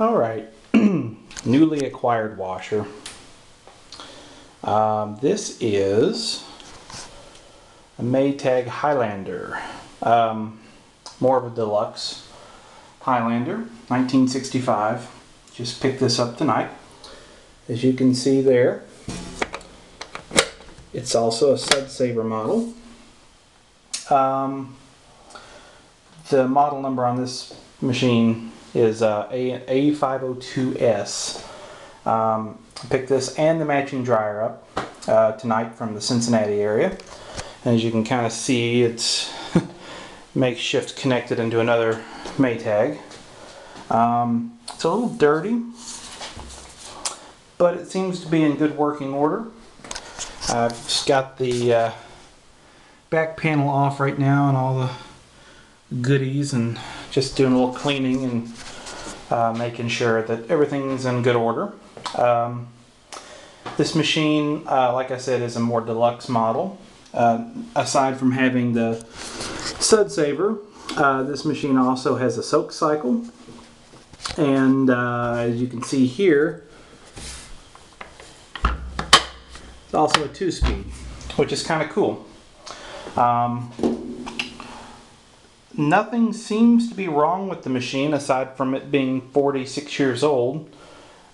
Alright, newly acquired washer. This is a Maytag Highlander. More of a deluxe Highlander, 1965. Just picked this up tonight. As you can see there, it's also a suds-saver model. The model number on this machine is A502S. I picked this and the matching dryer up tonight from the Cincinnati area. And as you can kind of see, it's makeshift connected into another Maytag. It's a little dirty, but it seems to be in good working order. I've just got the back panel off right now and all the goodies, and just doing a little cleaning and making sure that everything's in good order. This machine, like I said, is a more deluxe model. Aside from having the suds-saver, this machine also has a soak cycle, and as you can see here, it's also a 2-speed, which is kind of cool. Nothing seems to be wrong with the machine aside from it being 46 years old.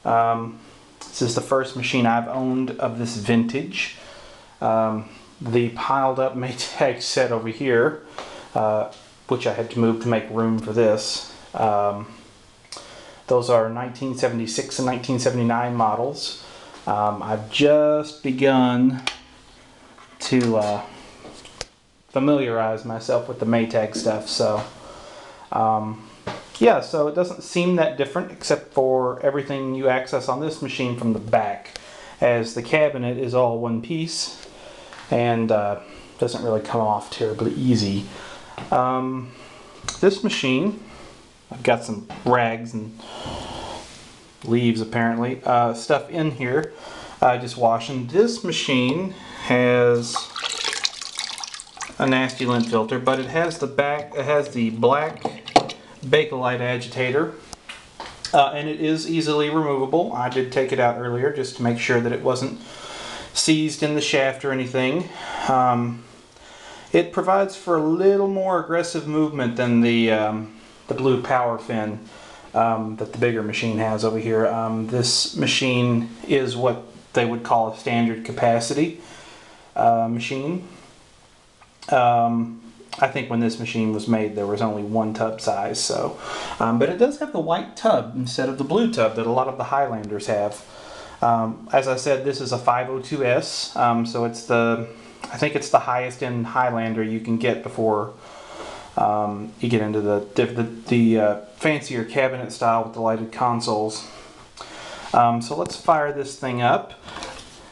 This is the first machine I've owned of this vintage. The piled up Maytag set over here, which I had to move to make room for this. Those are 1976 and 1979 models. I've just begun to familiarize myself with the Maytag stuff, so yeah, so it doesn't seem that different except for everything you access on this machine from the back, as the cabinet is all one piece and doesn't really come off terribly easy. This machine, I've got some rags and leaves apparently, stuff in here, just washing. This machine has a nasty lint filter, but it has the black Bakelite agitator, and it is easily removable. I did take it out earlier just to make sure that it wasn't seized in the shaft or anything. It provides for a little more aggressive movement than the blue power fin that the bigger machine has over here. This machine is what they would call a standard capacity machine. I think when this machine was made there was only one tub size, so but it does have the white tub instead of the blue tub that a lot of the Highlanders have. As I said, this is a 502S, so it's I think it's the highest end Highlander you can get before you get into the fancier cabinet style with the lighted consoles. So let's fire this thing up.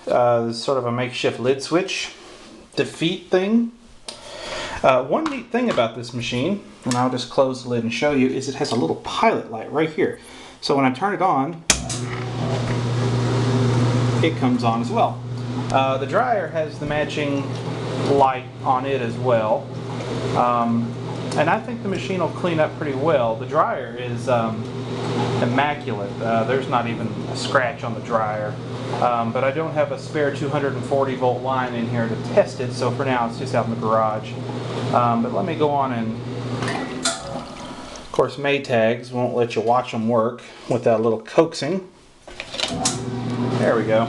This is sort of a makeshift lid switch defeat thing. One neat thing about this machine, and I'll just close the lid and show you, is it has a little pilot light right here. So when I turn it on, it comes on as well. The dryer has the matching light on it as well. And I think the machine will clean up pretty well. The dryer is immaculate. There's not even a scratch on the dryer. But I don't have a spare 240 volt line in here to test it, so for now it's just out in the garage. But let me go on and, of course, Maytags won't let you watch them work without a little coaxing. There we go.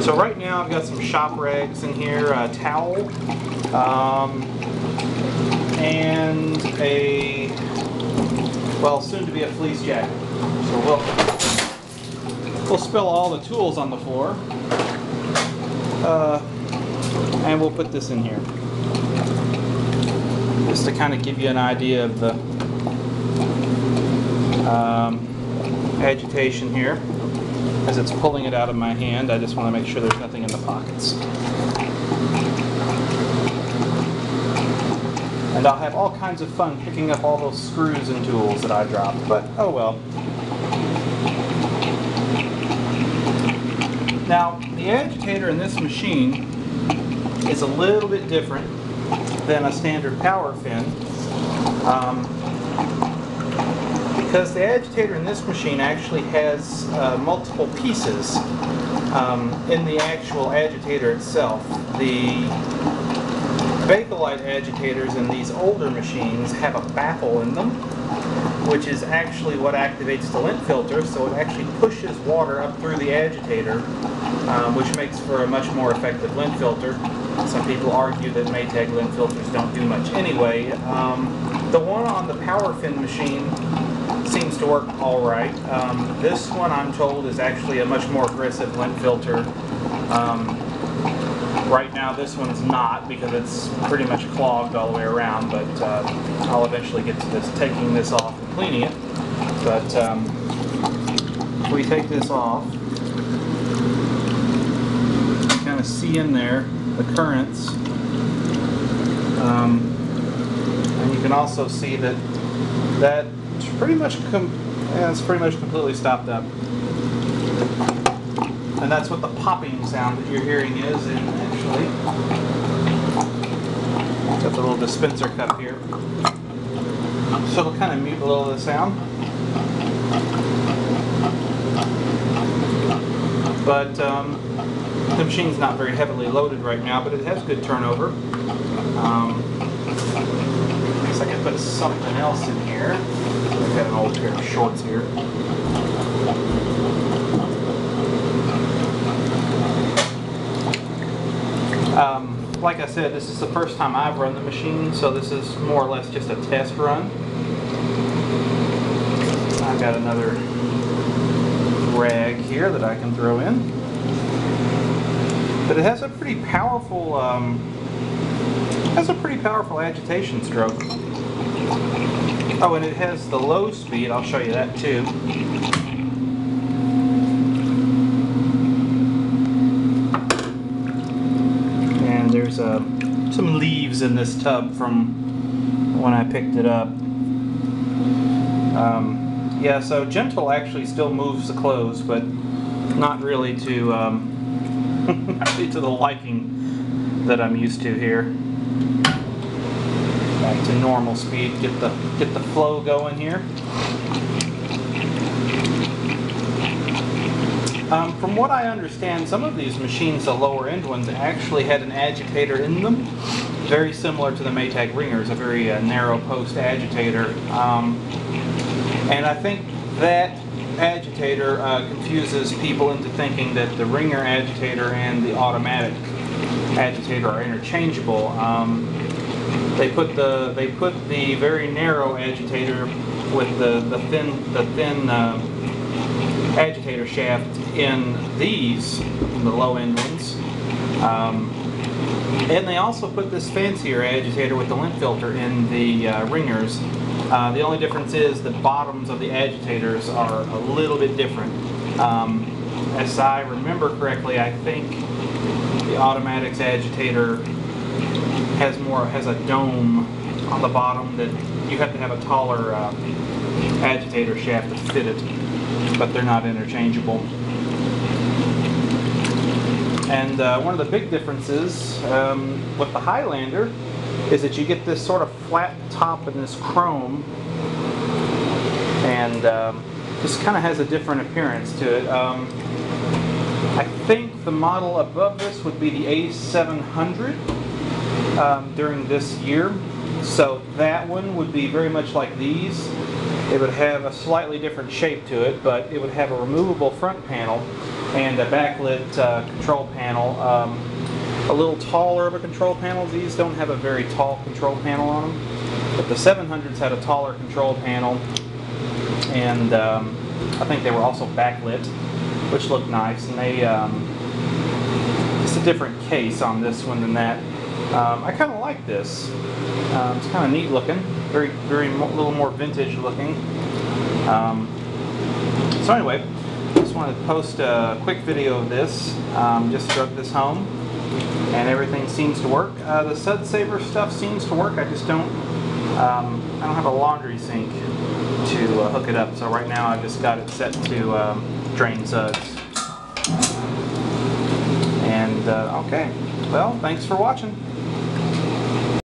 So right now I've got some shop rags in here, a towel, and a, well, soon to be a fleece jacket. So we'll spill all the tools on the floor, and we'll put this in here just to kind of give you an idea of the agitation here. As it's pulling it out of my hand, I just want to make sure there's nothing in the pockets. And I'll have all kinds of fun picking up all those screws and tools that I dropped, but oh well. Now, the agitator in this machine is a little bit different than a standard power fin, because the agitator in this machine actually has multiple pieces in the actual agitator itself. The Bakelite agitators in these older machines have a baffle in them, which is actually what activates the lint filter, so it actually pushes water up through the agitator, which makes for a much more effective lint filter. Some people argue that Maytag lint filters don't do much anyway. The one on the power fin machine seems to work alright. This one, I'm told, is actually a much more aggressive lint filter. Right now this one's not, because it's pretty much clogged all the way around, but I'll eventually get to this, taking this off and cleaning it. But if we take this off, you can kind of see in there the currents, and you can also see that it's pretty much completely stopped up. And that's what the popping sound that you're hearing is, and actually got the little dispenser cup here, so it'll kind of mute a little of the sound. But the machine's not very heavily loaded right now, but it has good turnover. I guess I could put something else in here. I've got an old pair of shorts here. Like I said, this is the first time I've run the machine, so this is more or less just a test run. I've got another rag here that I can throw in. But it has a pretty powerful agitation stroke. Oh, and it has the low speed. I'll show you that too. And there's some leaves in this tub from when I picked it up. Yeah, so gentle actually still moves the clothes, but not really to not really to the liking that I'm used to here. Back to normal speed. Get the flow going here. From what I understand, some of these machines, the lower end ones, actually had an agitator in them, very similar to the Maytag Ringers, a very narrow post agitator. And I think that agitator confuses people into thinking that the Ringer agitator and the automatic agitator are interchangeable. They put the very narrow agitator with the thin agitator shaft in these, the low end ones, and they also put this fancier agitator with the lint filter in the Ringers. The only difference is the bottoms of the agitators are a little bit different. As I remember correctly, I think the automatics agitator has a dome on the bottom that you have to have a taller agitator shaft to fit it, but they're not interchangeable. And one of the big differences with the Highlander is that you get this sort of flat top and this chrome, and this kind of has a different appearance to it. I think the model above this would be the A700 during this year, so that one would be very much like these. It would have a slightly different shape to it, but it would have a removable front panel and a backlit control panel. A little taller of a control panel. These don't have a very tall control panel on them, but the 700s had a taller control panel, and I think they were also backlit, which looked nice. And they just a different case on this one than that. I kind of like this. It's kind of neat looking, very little more vintage looking. So anyway, just wanted to post a quick video of this. Just drug this home, and everything seems to work. The suds-saver stuff seems to work. I just don't have a laundry sink to hook it up. So right now I've just got it set to drain suds. And okay, well, thanks for watching.